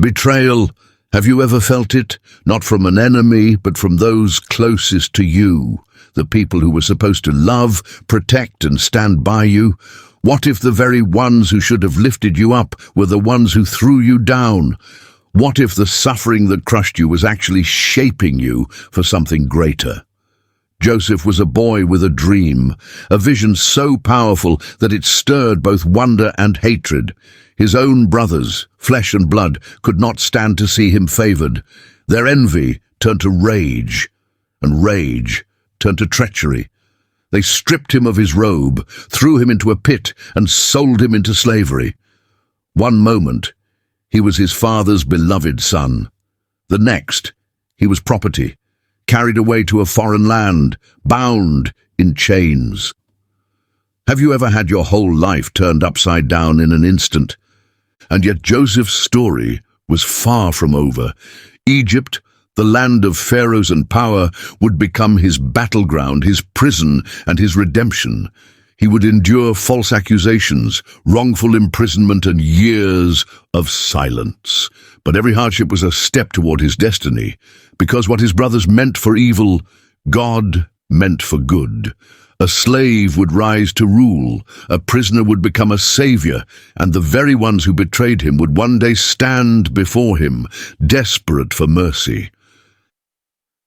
Betrayal, have you ever felt it? Not from an enemy, but from those closest to you, the people who were supposed to love, protect, and stand by you. What if the very ones who should have lifted you up were the ones who threw you down? What if the suffering that crushed you was actually shaping you for something greater? Joseph was a boy with a dream, a vision so powerful that it stirred both wonder and hatred. His own brothers, flesh and blood, could not stand to see him favored. Their envy turned to rage, and rage turned to treachery. They stripped him of his robe, threw him into a pit, and sold him into slavery. One moment, he was his father's beloved son. The next, he was property, carried away to a foreign land, bound in chains. Have you ever had your whole life turned upside down in an instant? And yet Joseph's story was far from over. Egypt, the land of pharaohs and power, would become his battleground, his prison, and his redemption. He would endure false accusations, wrongful imprisonment, and years of silence. But every hardship was a step toward his destiny, because what his brothers meant for evil, God meant for good. A slave would rise to rule, a prisoner would become a savior, and the very ones who betrayed him would one day stand before him, desperate for mercy.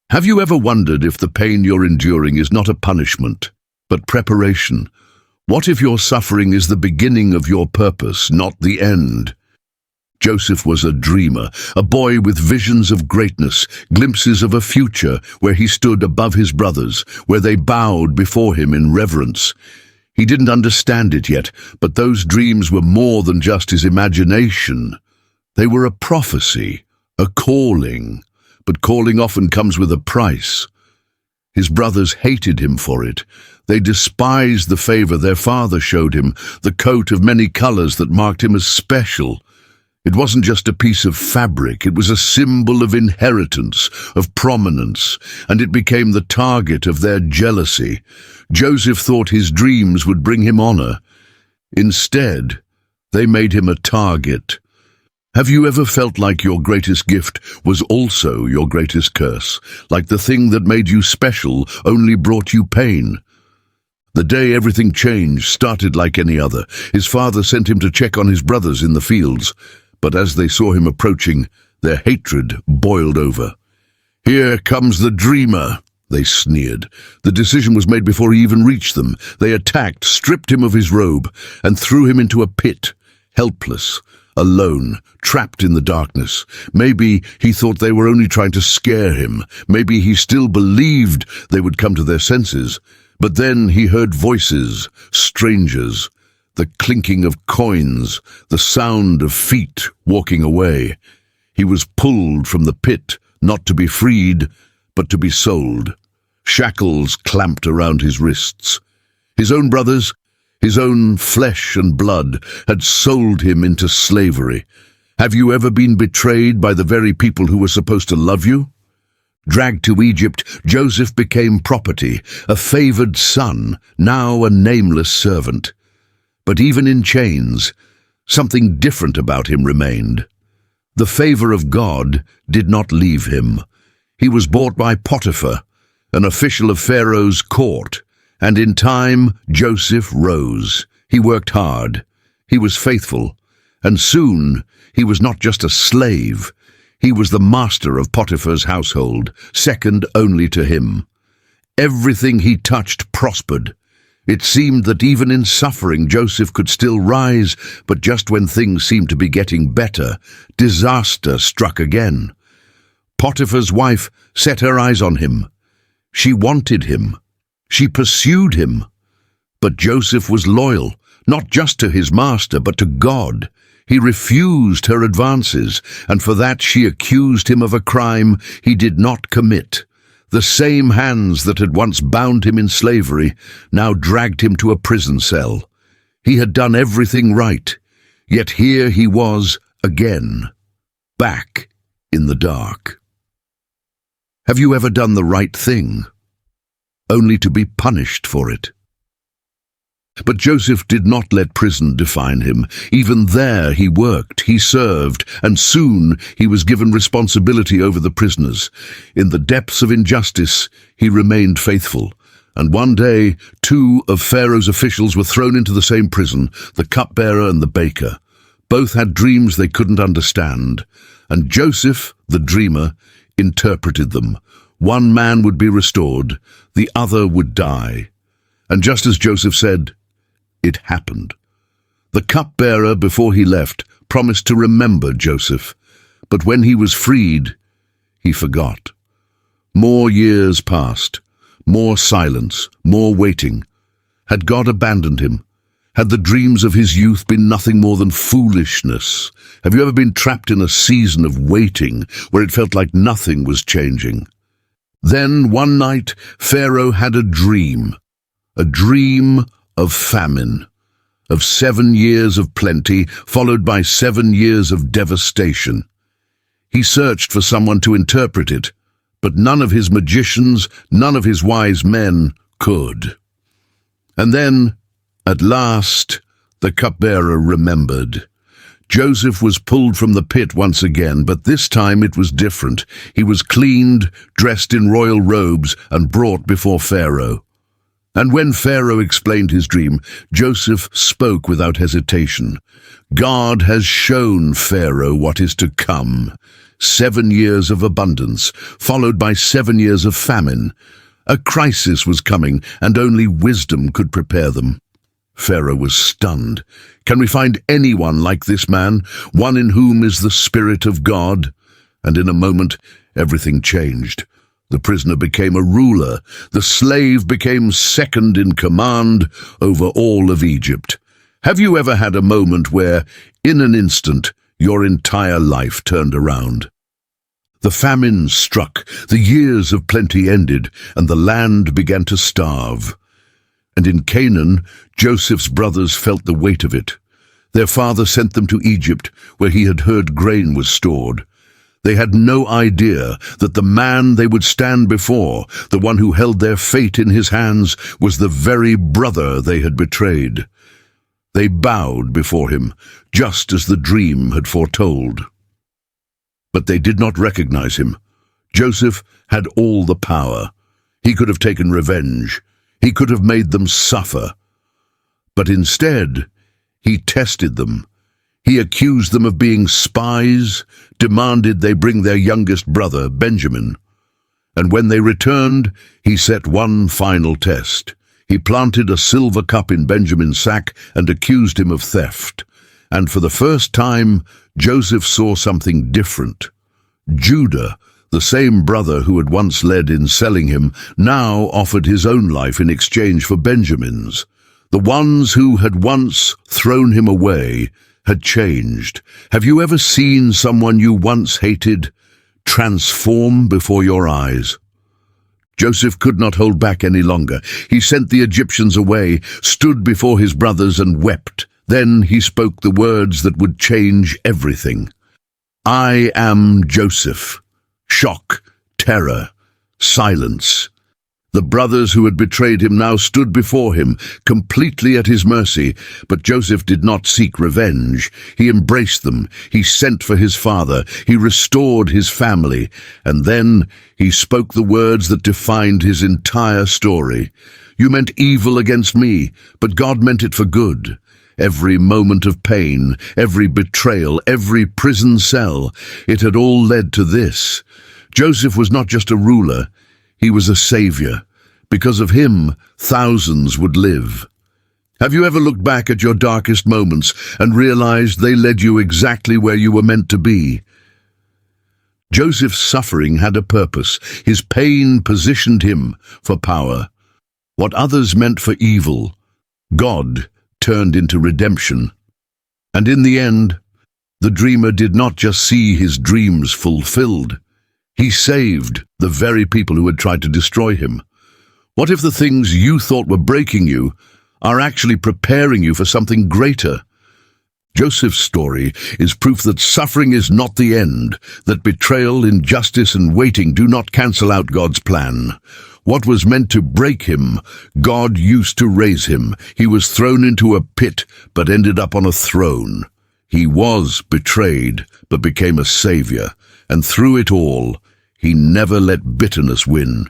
Have you ever wondered if the pain you're enduring is not a punishment, but preparation? What if your suffering is the beginning of your purpose, not the end? Joseph was a dreamer, a boy with visions of greatness, glimpses of a future where he stood above his brothers, where they bowed before him in reverence. He didn't understand it yet, but those dreams were more than just his imagination. They were a prophecy, a calling, but calling often comes with a price. His brothers hated him for it. They despised the favor their father showed him, the coat of many colors that marked him as special. It wasn't just a piece of fabric, it was a symbol of inheritance, of prominence, and it became the target of their jealousy. Joseph thought his dreams would bring him honor. Instead, they made him a target. Have you ever felt like your greatest gift was also your greatest curse, like the thing that made you special only brought you pain? The day everything changed started like any other. His father sent him to check on his brothers in the fields. But as they saw him approaching, their hatred boiled over. "Here comes the dreamer," they sneered. The decision was made before he even reached them. They attacked, stripped him of his robe, and threw him into a pit, helpless, alone, trapped in the darkness. Maybe he thought they were only trying to scare him. Maybe he still believed they would come to their senses. But then he heard voices, strangers, the clinking of coins, the sound of feet walking away. He was pulled from the pit, not to be freed, but to be sold. Shackles clamped around his wrists. His own brothers, his own flesh and blood, had sold him into slavery. Have you ever been betrayed by the very people who were supposed to love you? Dragged to Egypt, Joseph became property, a favored son, now a nameless servant. But even in chains, something different about him remained. The favor of God did not leave him. He was bought by Potiphar, an official of Pharaoh's court, and in time Joseph rose. He worked hard. He was faithful, and soon he was not just a slave. He was the master of Potiphar's household, second only to him. Everything he touched prospered. It seemed that even in suffering, Joseph could still rise, but just when things seemed to be getting better, disaster struck again. Potiphar's wife set her eyes on him. She wanted him. She pursued him. But Joseph was loyal, not just to his master, but to God. He refused her advances, and for that she accused him of a crime he did not commit. The same hands that had once bound him in slavery now dragged him to a prison cell. He had done everything right, yet here he was again, back in the dark. Have you ever done the right thing, only to be punished for it? But Joseph did not let prison define him. Even there he worked, he served, and soon he was given responsibility over the prisoners. In the depths of injustice, he remained faithful. And one day, two of Pharaoh's officials were thrown into the same prison, the cupbearer and the baker. Both had dreams they couldn't understand, and Joseph, the dreamer, interpreted them. One man would be restored, the other would die. And just as Joseph said, it happened. The cupbearer, before he left, promised to remember Joseph, but when he was freed, he forgot. More years passed, more silence, more waiting. Had God abandoned him? Had the dreams of his youth been nothing more than foolishness? Have you ever been trapped in a season of waiting where it felt like nothing was changing? Then, one night, Pharaoh had a dream of famine, of 7 years of plenty, followed by 7 years of devastation. He searched for someone to interpret it, but none of his magicians, none of his wise men could. And then, at last, the cupbearer remembered. Joseph was pulled from the pit once again, but this time it was different. He was cleaned, dressed in royal robes, and brought before Pharaoh. And when Pharaoh explained his dream, Joseph spoke without hesitation. God has shown Pharaoh what is to come. 7 years of abundance, followed by 7 years of famine. A crisis was coming, and only wisdom could prepare them. Pharaoh was stunned. Can we find anyone like this man, one in whom is the Spirit of God? And in a moment, everything changed. The prisoner became a ruler. The slave became second in command over all of Egypt. Have you ever had a moment where, in an instant, your entire life turned around? The famine struck, the years of plenty ended, and the land began to starve. And in Canaan, Joseph's brothers felt the weight of it. Their father sent them to Egypt, where he had heard grain was stored. They had no idea that the man they would stand before, the one who held their fate in his hands, was the very brother they had betrayed. They bowed before him, just as the dream had foretold. But they did not recognize him. Joseph had all the power. He could have taken revenge. He could have made them suffer. But instead, he tested them. He accused them of being spies, demanded they bring their youngest brother, Benjamin. And when they returned, he set one final test. He planted a silver cup in Benjamin's sack and accused him of theft. And for the first time, Joseph saw something different. Judah, the same brother who had once led in selling him, now offered his own life in exchange for Benjamin's. The ones who had once thrown him away had changed. Have you ever seen someone you once hated transform before your eyes? Joseph could not hold back any longer. He sent the Egyptians away, stood before his brothers and wept. Then he spoke the words that would change everything. I am Joseph. Shock, terror, silence. The brothers who had betrayed him now stood before him, completely at his mercy, but Joseph did not seek revenge. He embraced them, he sent for his father, he restored his family, and then he spoke the words that defined his entire story. You meant evil against me, but God meant it for good. Every moment of pain, every betrayal, every prison cell, it had all led to this. Joseph was not just a ruler, he was a savior. Because of him, thousands would live. Have you ever looked back at your darkest moments and realized they led you exactly where you were meant to be? Joseph's suffering had a purpose. His pain positioned him for power. What others meant for evil, God turned into redemption. And in the end, the dreamer did not just see his dreams fulfilled. He saved the very people who had tried to destroy him. What if the things you thought were breaking you are actually preparing you for something greater? Joseph's story is proof that suffering is not the end, that betrayal, injustice, and waiting do not cancel out God's plan. What was meant to break him, God used to raise him. He was thrown into a pit, but ended up on a throne. He was betrayed, but became a savior. And through it all, he never let bitterness win.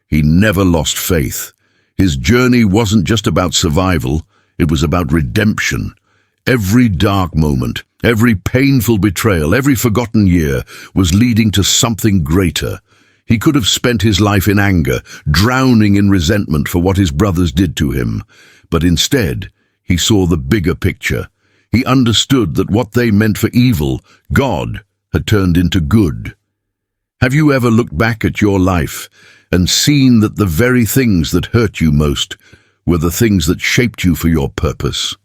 He never lost faith. His journey wasn't just about survival, it was about redemption. Every dark moment, every painful betrayal, every forgotten year was leading to something greater. He could have spent his life in anger, drowning in resentment for what his brothers did to him. But instead, he saw the bigger picture. He understood that what they meant for evil, God had turned into good. Have you ever looked back at your life and seen that the very things that hurt you most were the things that shaped you for your purpose?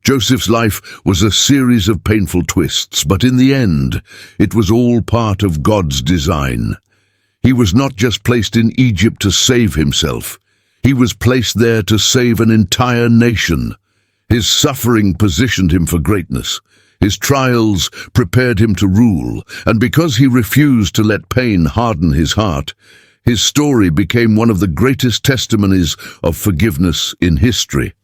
Joseph's life was a series of painful twists, but in the end, it was all part of God's design. He was not just placed in Egypt to save himself. He was placed there to save an entire nation. His suffering positioned him for greatness. His trials prepared him to rule, and because he refused to let pain harden his heart, his story became one of the greatest testimonies of forgiveness in history.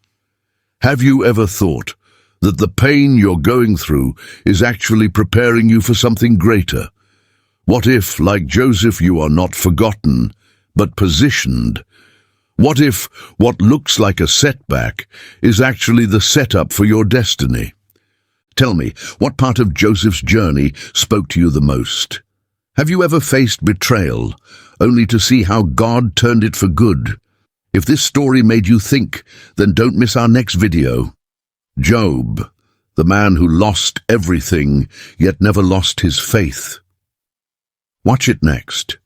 Have you ever thought that the pain you're going through is actually preparing you for something greater? What if, like Joseph, you are not forgotten, but positioned? What if what looks like a setback is actually the setup for your destiny? Tell me, what part of Joseph's journey spoke to you the most? Have you ever faced betrayal, only to see how God turned it for good? If this story made you think, then don't miss our next video. Job, the man who lost everything, yet never lost his faith. Watch it next.